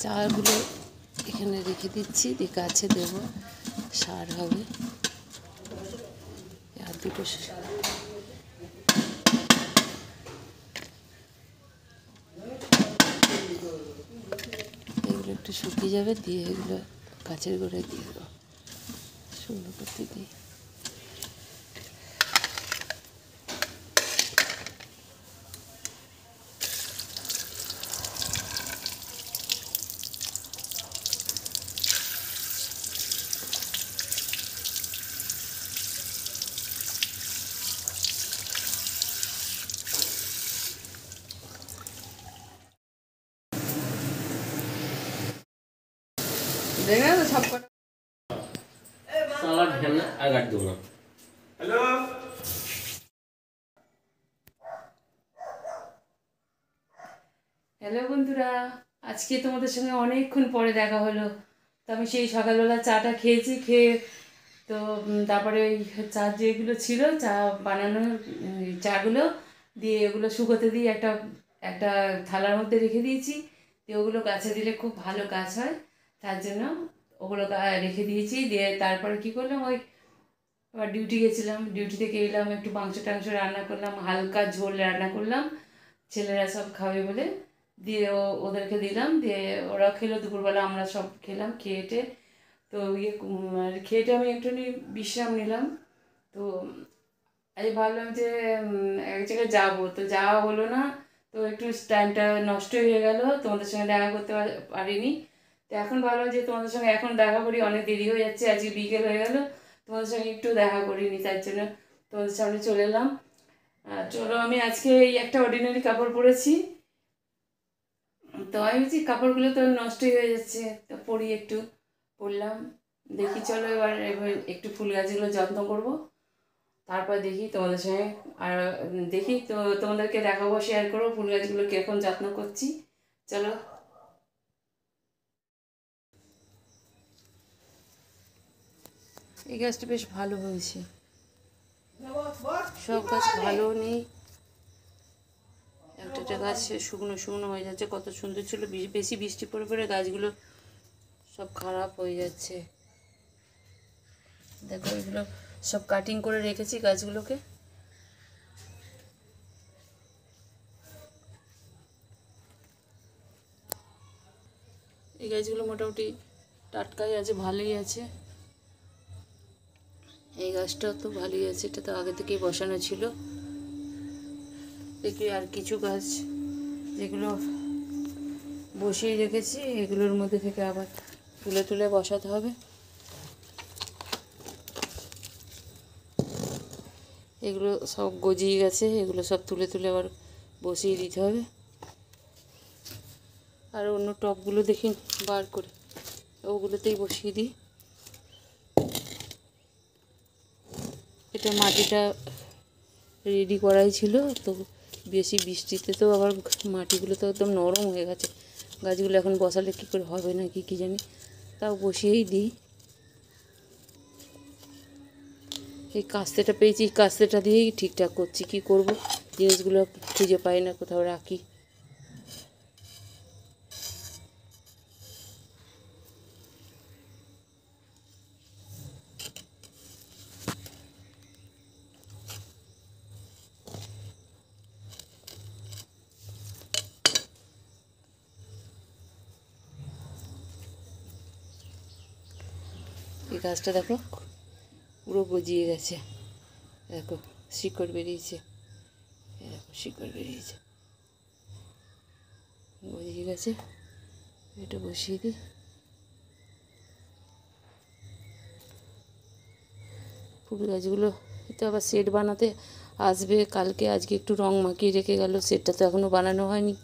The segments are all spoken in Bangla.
চারাগুলো এখানে রেখে দিচ্ছি, দিয়ে গাছে দেব, সার হবে। আর দুটো এগুলো একটু শুকিয়ে যাবে, দিয়ে এগুলো গাছের গোড়ায় দিয়ে দেবো, সুন্দর করতে দিই। দেখে তো সব কটা সালাড ঢেলে আর কাট দেবো না। হ্যালো হ্যালো বন্ধুরা, আজকে তোমাদের সঙ্গে অনেকক্ষণ পরে দেখা হলো। তো আমি সেই সকালবেলা চাটা খেয়েছি, খেয়ে তো তারপরে ওই চা যেগুলো ছিল চা বানানোর চাগুলো দিয়ে ওগুলো শুকোতে দিয়ে একটা একটা থালার মধ্যে রেখে দিয়েছি। দিয়ে ওগুলো গাছে দিলে খুব ভালো গাছ হয়, তার জন্য ওগুলো রেখে দিয়েছি। দিয়ে তারপরে কী করলাম, ওই আবার ডিউটি গেছিলাম, ডিউটি থেকে এলাম, একটু মাংস টাংস রান্না করলাম, হালকা ঝোল রান্না করলাম, ছেলেরা সব খাবে বলে। দিয়ে ওদেরকে দিলাম, দিয়ে ওরা খেলো দুপুরবেলা, আমরা সব খেলাম, খেয়েটে তো খেয়েটে আমি একটুখানি বিশ্রাম নিলাম। তো আজ ভাবলাম যে এক জায়গায় যাবো, তো যাওয়া হলো না। তো একটু টাইমটা নষ্ট হয়ে গেল, তোমাদের সঙ্গে দেখা করতে পারিনি। তো এখন ভাবলাম যে তোমাদের সঙ্গে এখন দেখা করি, অনেক দেরি হয়ে যাচ্ছে, আজকে বিকেল হয়ে গেল, তোমাদের সঙ্গে একটু দেখা করিনি, তার জন্য তোমাদের সামনে চলে এলাম। চলো, আমি আজকে এই একটা অর্ডিনারি কাপড় পরেছি। তো আমি বলছি কাপড়গুলো তো নষ্টই হয়ে যাচ্ছে, তো পরি একটু, পরলাম। দেখি চলো এবার একটু ফুল গাছগুলো যত্ন করব, তারপর দেখি তোমাদের সঙ্গে আর দেখি তো তোমাদেরকে দেখাবো, শেয়ার করবো ফুল গাছগুলো কীরকম যত্ন করছি। চলো। এই গাছটা বেশ ভালো হয়েছে, সব গাছ ভালো নেই, একটা একটা গাছ শুকনো শুকনো হয়ে যাচ্ছে। কত সুন্দর ছিল, বেশি বৃষ্টি পড়ে পড়ে গাছগুলো সব খারাপ হয়ে যাচ্ছে। দেখো এগুলো সব কাটিং করে রেখেছি গাছগুলোকে। এই গাছগুলো মোটামুটি টাটকাই আছে, ভালোই আছে। এই গাছটাও তো ভালোই আছে, এটা তো আগে থেকেই বসানো ছিল। দেখি আর কিছু গাছ যেগুলো বসিয়ে রেখেছি, এগুলোর মধ্যে থেকে আবার তুলে তুলে বসাতে হবে। এগুলো সব গজিয়ে গেছে, এগুলো সব তুলে তুলে আবার বসিয়ে দিতে হবে। আর অন্য টবগুলো দেখি বার করে ওগুলোতেই বসিয়ে দিই। এটা মাটিটা রেডি করাই ছিল, তো বেশি বৃষ্টিতে তো আবার মাটিগুলো তো একদম নরম হয়ে গেছে, গাছগুলো এখন বসালে কী করে হবে না কি জানি, তাও বসিয়েই দিই। এই কাস্তেটা পেয়েছি, কাস্তেটা দিয়েই ঠিকঠাক করছি, কি করব, জিনিসগুলো খুঁজে পাই না, কোথাও রাখি। এই গাছটা দেখো পুরো গজিয়ে গেছে, দেখো শিকড় বেরিয়েছে, দেখো শিকড় বেরিয়েছে, গজিয়ে গেছে। এটা বসিয়ে দিই। ফুল গাছগুলো তো আবার সেট বানাতে আসবে কালকে, আজকে একটু রং মাখিয়ে রেখে গেল, সেটটা তো এখনও বানানো হয়নি,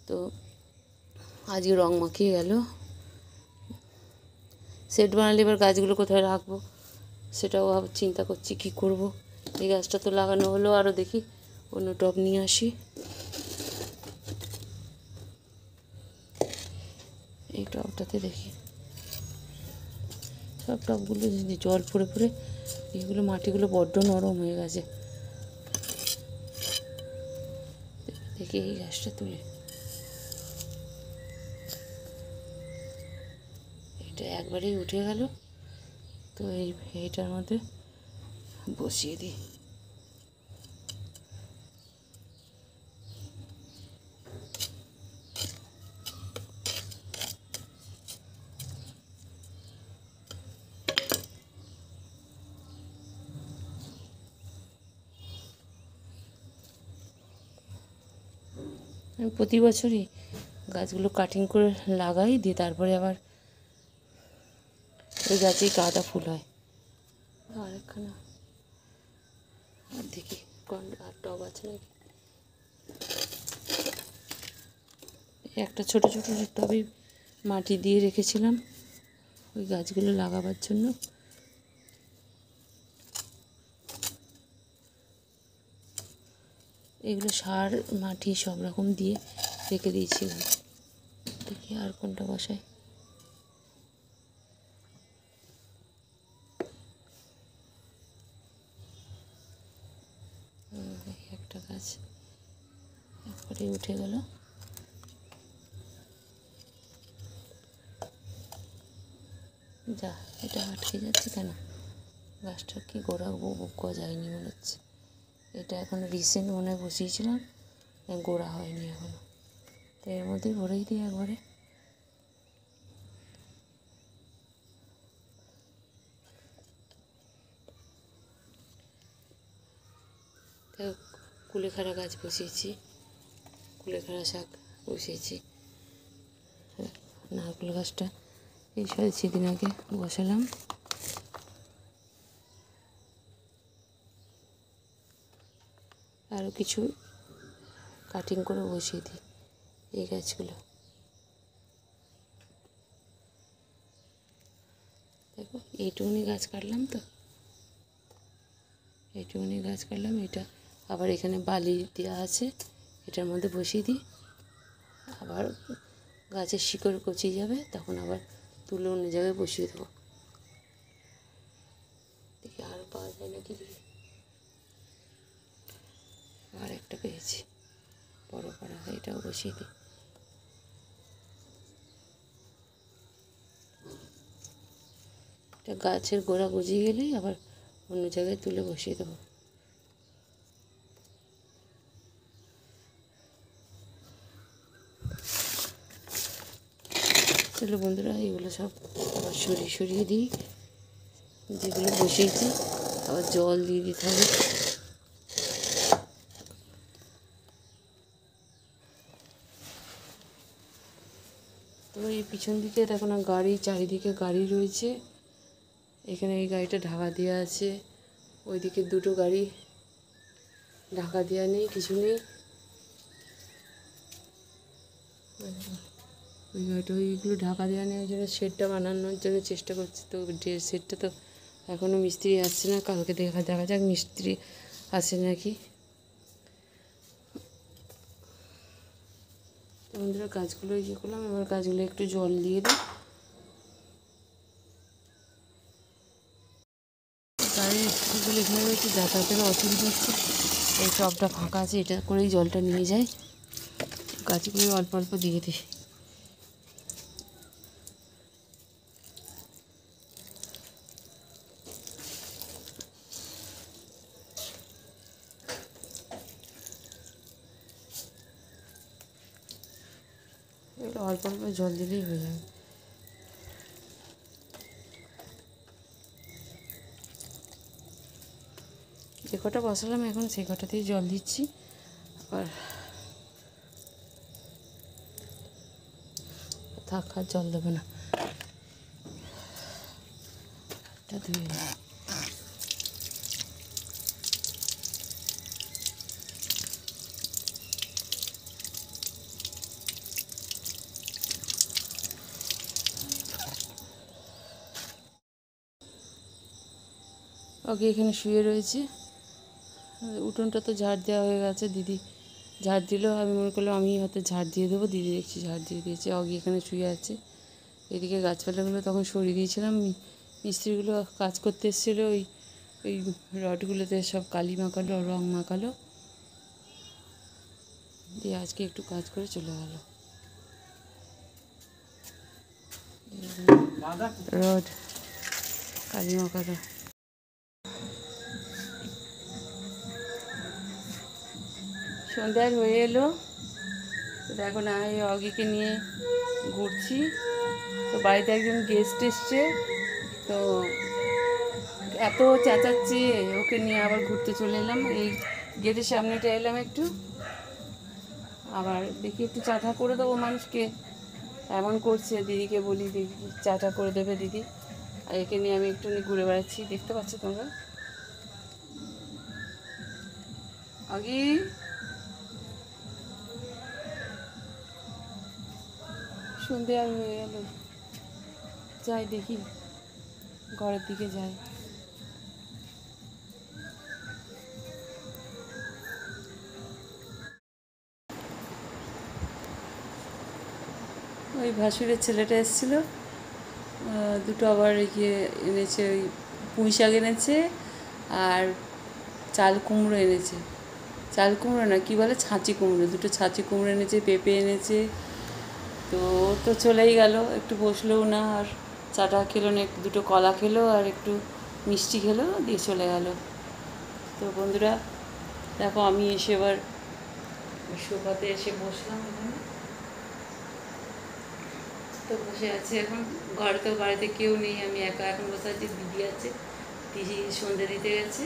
তো আজকে রং মাখিয়ে গেল। সেট বানালে এবার গাছগুলো কোথায় রাখবো সেটাও আবার চিন্তা করছি, কি করব। এই গাছটা তো লাগানো হলো, আরও দেখি অন্য টব নিয়ে আসি। এই টবটাতে দেখি সব টবগুলো জল পড়ে পড়ে এগুলো মাটিগুলো বড্ড নরম হয়ে গেছে। দেখি এই গাছটা তুলে একবারেই উঠে গেল। তো এইটার মধ্যে বসিয়ে দিই। আমি প্রতি বছরই গাছগুলো কাটিং করে লাগাই, দিয়ে তারপরে আবার ওই গাছেই গাঁদা ফুল হয়। আরেকখানা আর দেখি আর টব আছে নাকি। একটা ছোট ছোট টবে মাটি দিয়ে রেখেছিলাম ওই গাছগুলো লাগাবার জন্য। এগুলো সার মাটি সব রকম দিয়ে রেখে দিয়েছিলাম। দেখি আর কোনটা বসাই। একটা গাছ একবারে উঠে গেল। যা, এটা আটকে যাচ্ছে কেন? গাছটা কি গোড়া গজায়নি মনে হচ্ছে। এটা এখন রিসেন্ট মনে হয় বসিয়েছিলাম, গোড়া হয়নি এখনো। তো এর মধ্যেই ভরেই দিই একবারে। কুলেখাড়া গাছ বসিয়েছি, কুলেখাড়া শাক বসিয়েছি। নারকেল গাছটা এই সেদিন আগে বসালাম। আরও কিছু কাটিং করে বসিয়ে দিই এই গাছগুলো। দেখো এইটুকুনি গাছ কাটলাম, তো এইটুকুনি গাছ কাটলাম। এটা আবার এখানে বালি দেওয়া আছে, এটার মধ্যে বসিয়ে দিই। আবার গাছের শিকড় কচিয়ে যাবে, তখন আবার তুলে অন্য জায়গায় বসিয়ে দেবো। দেখি আরও পাওয়া যায় নাকি। আর একটা পেয়েছি বড় পাড়া, এটাও বসিয়ে দিই। এটা গাছের গোড়া গজিয়ে গেলেই আবার অন্য জায়গায় তুলে বসিয়ে দেবো। চলো বন্ধুরা, এগুলো সব আবার সরিয়ে দিই। যেগুলো বসিয়েছি আবার জল দিয়ে দিতে হবে। তো এই পিছন দিকে দেখো না গাড়ি, চারিদিকে গাড়ি রয়েছে। এখানে এই গাড়িটা ঢাকা দেওয়া আছে, ওইদিকে দুটো গাড়ি ঢাকা দেওয়া নেই, কিছু নেই। ওই গাড়িটা ওইগুলো ঢাকা দেওয়া নেই, ওই জন্য শেডটা বানানোর জন্য চেষ্টা করছি। তো শেডটা তো এখনও মিস্ত্রি আসছে না, কালকে দেখা যাক মিস্ত্রি আসে নাকি। বন্ধুরা গাছগুলো ইয়ে করলাম, এবার গাছগুলো একটু জল দিয়ে দিই। গাড়িগুলো এখানে রয়েছে, যাতায়াতের অসুবিধা হচ্ছে। এই টবটা ফাঁকা আছে, এটা করেই জলটা নিয়ে যায়। গাছগুলো অল্প অল্প দিয়ে দিই। এগুলো অল্প অল্প জল দিলেই হয়ে যাবে। যে কটা বসালাম এখন সেই কটাতেই জল দিচ্ছি। আবার থাক, আর জল দেবো না। এটা ধুয়ে নিই। ওকে এখানে শুয়ে রয়েছে। উঠোনটা তো ঝাড় দেওয়া হয়ে গেছে, দিদি ঝাড় দিল। আমি মনে করলাম আমি হয়তো ঝাড় দিয়ে দেবো, দিদি দেখছি ঝাড় দিয়ে দিয়েছে। অগি এখানে শুয়ে আছে। এদিকে গাছপালাগুলো তখন সরিয়ে দিয়েছিলাম। মিস্ত্রিগুলো কাজ করতে এসেছিলো, ওই রডগুলোতে সব কালি মাখালো, রং মাখালো, দিয়ে আজকে একটু কাজ করে চলে গেল। রোড কালিমাকাদা। সন্ধ্যার হয়ে এলো, তো দেখো না এই অগিকে নিয়ে ঘুরছি। তো বাড়িতে একজন গেস্ট এসছে, তো এত চেঁচাচ্ছি, ওকে নিয়ে আবার ঘুরতে চলে এলাম। এই গেটের সামনেটা এলাম একটু, আবার দেখি একটু চাটা করে দেবো মানুষকে। এমন করছে, দিদিকে বলি দিদি চাটা করে দেবে দিদি। আর একে নিয়ে আমি একটু ঘুরে বেড়াচ্ছি, দেখতে পাচ্ছ তোমরা। আগি সন্ধে আর হয়ে গেল, যাই দেখি ঘরের দিকে যাই। ওই ভাসুরের ছেলেটা এসেছিলো, দুটো আবার ইয়ে এনেছে, ওই পুঁই শাক এনেছে আর চাল কুমড়ো এনেছে। চাল কুমড়ো না, কী বলে, ছাঁচি কুমড়ো, দুটো ছাঁচি কুমড়ো এনেছে, পেঁপে এনেছে। তো ও তো চলেই গেল, একটু বসলেও না, আর চাটা খেলো না, একটু দুটো কলা খেলো আর একটু মিষ্টি খেলো, দিয়ে চলে গেল। তো বন্ধুরা দেখো, আমি এসে এবার সোফাতে এসে বসলাম এখানে। তো বসে আছি এখন, ঘরে তো বাড়িতে কেউ নেই, আমি একা এখন বসে আছি। দিদি আছে, দিদি সন্ধ্যে দিতে গেছে,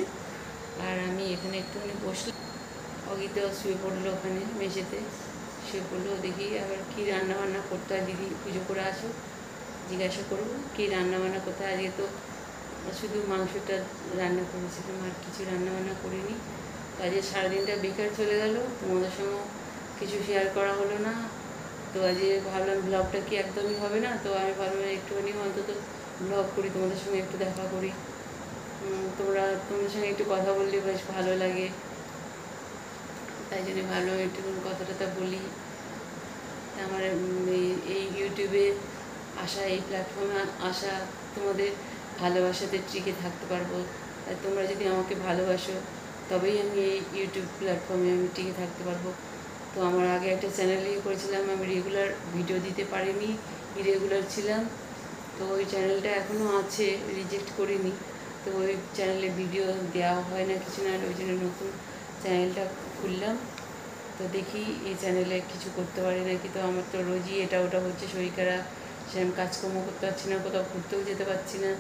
আর আমি এখানে একটুখানি বসলাম। অগিতেও শুয়ে পড়লো ওখানে মেঝেতে, শুয়ে পড়লো। দেখি আবার কী রান্নাবান্না করতে হয়, দিদি পুজো করে আসো, জিজ্ঞাসা করবো কী রান্নাবান্না করতে হয়। আজকে তো শুধু মাংসটা রান্না করেছিলাম, আর কিছু রান্নাবান্না করিনি। কাজে সারাদিনটা বেকার চলে গেল, তোমাদের সঙ্গেও কিছু শেয়ার করা হলো না। তো আজকে ভাবলাম ব্লগটা কি একদমই হবে না, তো আমি ভাবলাম একটুখানি অন্তত ব্লগ করি, তোমাদের সঙ্গে একটু দেখা করি। তোমাদের সঙ্গে একটু কথা বললে বেশ ভালো লাগে, তাই জন্য ভাবলাম একটু কথাটা বলি। আমার এই ইউটিউবে আসা, এই প্ল্যাটফর্মে আসা, তোমাদের ভালোবাসাতে টিকে থাকতে পারবো। আর তোমরা যদি আমাকে ভালোবাসো, তবেই আমি এই ইউটিউব প্ল্যাটফর্মে আমি টিকে থাকতে পারবো। তো আমার আগে একটা চ্যানেল করেছিলাম, আমি রেগুলার ভিডিও দিতে পারিনি, ইরেগুলার ছিলাম। তো ওই চ্যানেলটা এখনও আছে, রিজেক্ট করিনি। তো ওই চ্যানেলে ভিডিও দেওয়া হয় না, কিছু না, ওই জন্য নতুন চ্যানেলটা খুললাম। তো দেখি এই চ্যানেলে কিছু করতে পারি নাকি। তো আমার তো রোজই এটা ওটা হচ্ছে, শরীর খারাপ, সেরকম কাজকর্ম করতে পারছি না, কোথাও ঘুরতেও যেতে পারছি না,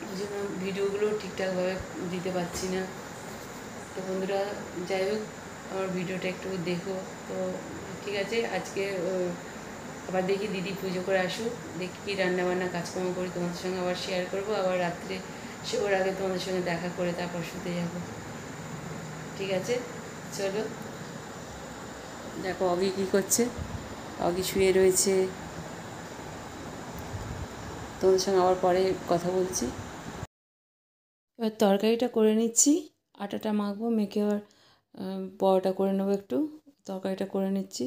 ওই জন্য ভিডিওগুলো ঠিকঠাকভাবে দিতে পারছি না। তো বন্ধুরা যাই হোক, আমার ভিডিওটা একটু দেখো। তো ঠিক আছে, আজকে আবার দেখি দিদি পুজো করে আসুক, দেখি কী রান্নাবান্না কাজকর্ম করি, তোমাদের সঙ্গে আবার শেয়ার করবো। আবার রাত্রে ওর আগে তোমাদের সঙ্গে দেখা করে তারপর শুতে যাব। ঠিক আছে, চলো। দেখো অগি কী করছে, অগি শুয়ে রয়েছে। তোমাদের সঙ্গে আবার পরে কথা বলছি। এবার তরকারিটা করে নিচ্ছি, আটাটা মাখবো, মেখে আবার পরোটা করে নেবো একটু। তরকারিটা করে নিচ্ছি,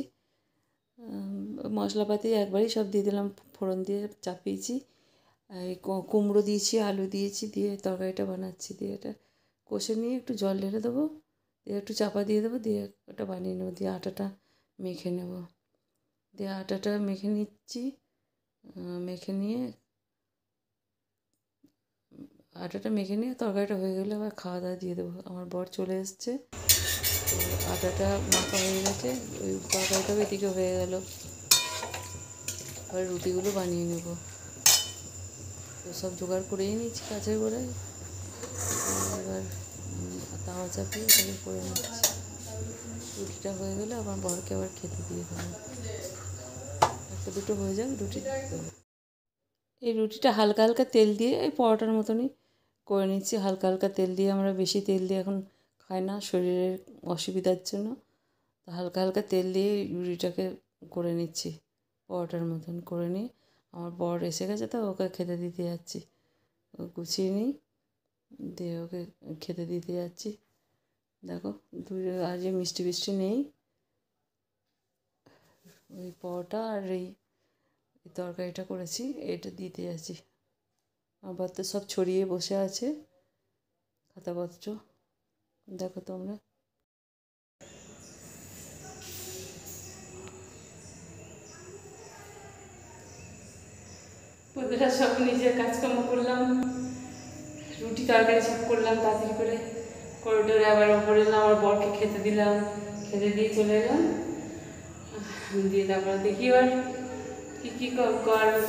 মশলাপাতি একবারই সব দিয়ে দিলাম, ফোড়ন দিয়ে চাপিয়েছি। এই কুমড়ো দিয়েছি, আলু দিয়েছি, দিয়ে তরকারিটা বানাচ্ছি। দিয়ে এটা কষে নিয়ে একটু জল ঢেলে দেবো, দিয়ে একটু চাপা দিয়ে দেবো, দিয়ে ওটা বানিয়ে নেবো। দিয়ে আটাটা মেখে নেব, দিয়ে আটাটা মেখে নিচ্ছি। মেখে নিয়ে আটাটা মেখে নিয়ে তরকারিটা হয়ে গেলে আবার খাওয়া দাওয়া দিয়ে দেবো। আমার বর চলে এসছে, তো আটাটা মাখা হয়ে গেছে, ওই তরকারিটাও এদিকে হয়ে গেল। এবার রুটিগুলো বানিয়ে নেব। তো সব জোগাড় করেই নিচ্ছি কাছের গোড়ায়। এবার তাওয়া চাপিয়ে ওটাকে করে নিচ্ছি। রুটিটা হয়ে গেলে আমার বরকে আবার খেতে দিয়ে দেবো। একটা দুটো হয়ে যাক রুটি। এই রুটিটা হালকা হালকা তেল দিয়ে, এই পরোটার মতনই করে নিচ্ছি। হালকা হালকা তেল দিয়ে, আমরা বেশি তেল দিয়ে এখন খাই না শরীরের অসুবিধার জন্য। তো হালকা হালকা তেল দিয়ে রুটিটাকে করে নিচ্ছি, পরোটার মতন করে নিয়ে আমার বর এসে গেছে, তো ওকে খেতে দিতে যাচ্ছি। ও গুছিয়ে নিই, দিয়ে ওকে খেতে দিতে যাচ্ছি। দেখো আজ মিষ্টি ফিষ্টি নেই, ওই পরোটা আর এই তরকারিটা করেছি, এটা দিতে যাচ্ছি। আবার তো সব ছড়িয়ে বসে আছে খাতাপত্র, দেখো তোমরা। বন্ধুরা সব নিজের কাজকর্ম করলাম, রুটি তরকারি সব করলাম তাড়াতাড়ি করে করিডোরে আবার ওপরে এলাম, আমার বরকে খেতে দিলাম, খেতে দিয়ে চলে এলাম। দিয়ে তারপরে দেখি এবার কী কী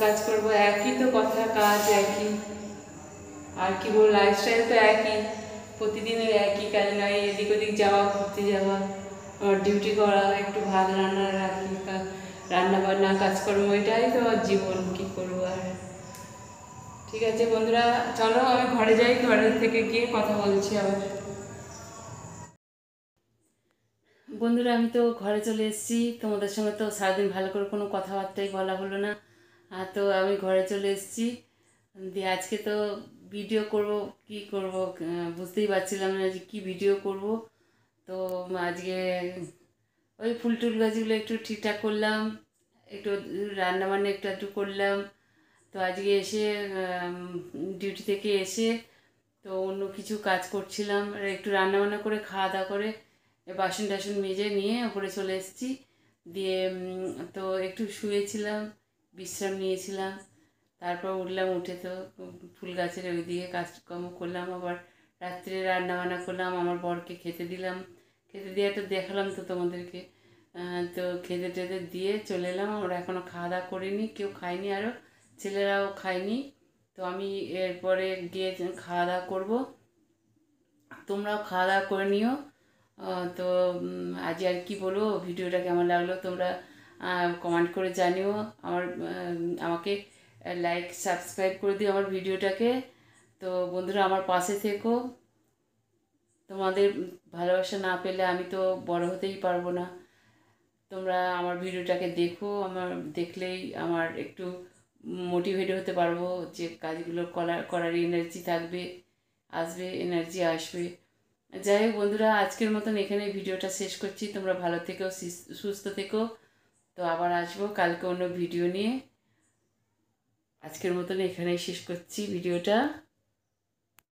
কাজ করবো, একই তো কথা, কাজ একই, আর কি বলবো, লাইফস্টাইল তো একই, প্রতিদিনের একই কাজ নয়, এদিক ওদিক যাওয়া, ঘুরতে যাওয়া, আমার ডিউটি করা, একটু ভাত রান্না রাখি, রান্না বান্না কাজকর্ম, এটাই তো আমার জীবন, কী করবো আর। ঠিক আছে বন্ধুরা, চলো আমি ঘরে যাই, ঘরের থেকে গিয়ে কথা বলছি আবার। বন্ধুরা আমি তো ঘরে চলে এসেছি, তোমাদের সঙ্গে তো সারাদিন ভালো করে কোনো কথাবার্তাই বলা হলো না, আর তো আমি ঘরে চলে এসেছি। দিয়ে আজকে তো ভিডিও করব, কি করব বুঝতেই পারছিলাম না যে কী ভিডিও করব। তো আজকে ওই ফুল টুল গাছগুলো একটু ঠিকঠাক করলাম, একটু রান্নাবান্না একটু একটু করলাম। তো আজকে এসে ডিউটি থেকে এসে তো অন্য কিছু কাজ করছিলাম, আর একটু রান্নাবান্না করে খাওয়া দাওয়া করে বাসন টাসন মেজে নিয়ে ওপরে চলে এসেছি। দিয়ে তো একটু শুয়েছিলাম, বিশ্রাম নিয়েছিলাম, তারপর উঠলাম, উঠে তো ফুল গাছের ওই দিকে কাজকর্ম করলাম, আবার রাত্রে রান্নাবান্না করলাম, আমার বরকে খেতে দিলাম, খেতে দিয়ে একটা দেখালাম তো তোমাদেরকে। তো খেতে টেতে দিয়ে চলে এলাম, আমরা এখনও খাওয়া দাওয়া করিনি, কেউ খায়নি, আরও ছেলেরাও খায়নি। তো আমি এরপরে গিয়ে খাওয়া দাওয়া করবো, তোমরাও খাওয়া দাওয়া করে নিও। তো আজ আর কি বলবো, ভিডিওটা কেমন লাগলো তোমরা কমেন্ট করে জানিও, আমাকে লাইক সাবস্ক্রাইব করে দিও আমার ভিডিওটাকে। তো বন্ধুরা আমার পাশে থেকো, তোমাদের ভালোবাসা না পেলে আমি তো বড় হতেই পারবো না। তোমরা আমার ভিডিওটাকে দেখো, আমার দেখলেই আমার একটু মোটিভেট হতে পারবো, যে কাজগুলো করার এনার্জি থাকবে, আসবে, এনার্জি আসবে। যাই হোক বন্ধুরা, আজকের মতন এখানে ভিডিওটা শেষ করছি, তোমরা ভালো থেকো, সুস্থ থেকো। তো আবার আসবো কালকে অন্য ভিডিও নিয়ে। আজকের মতন এখানেই শেষ করছি ভিডিওটা।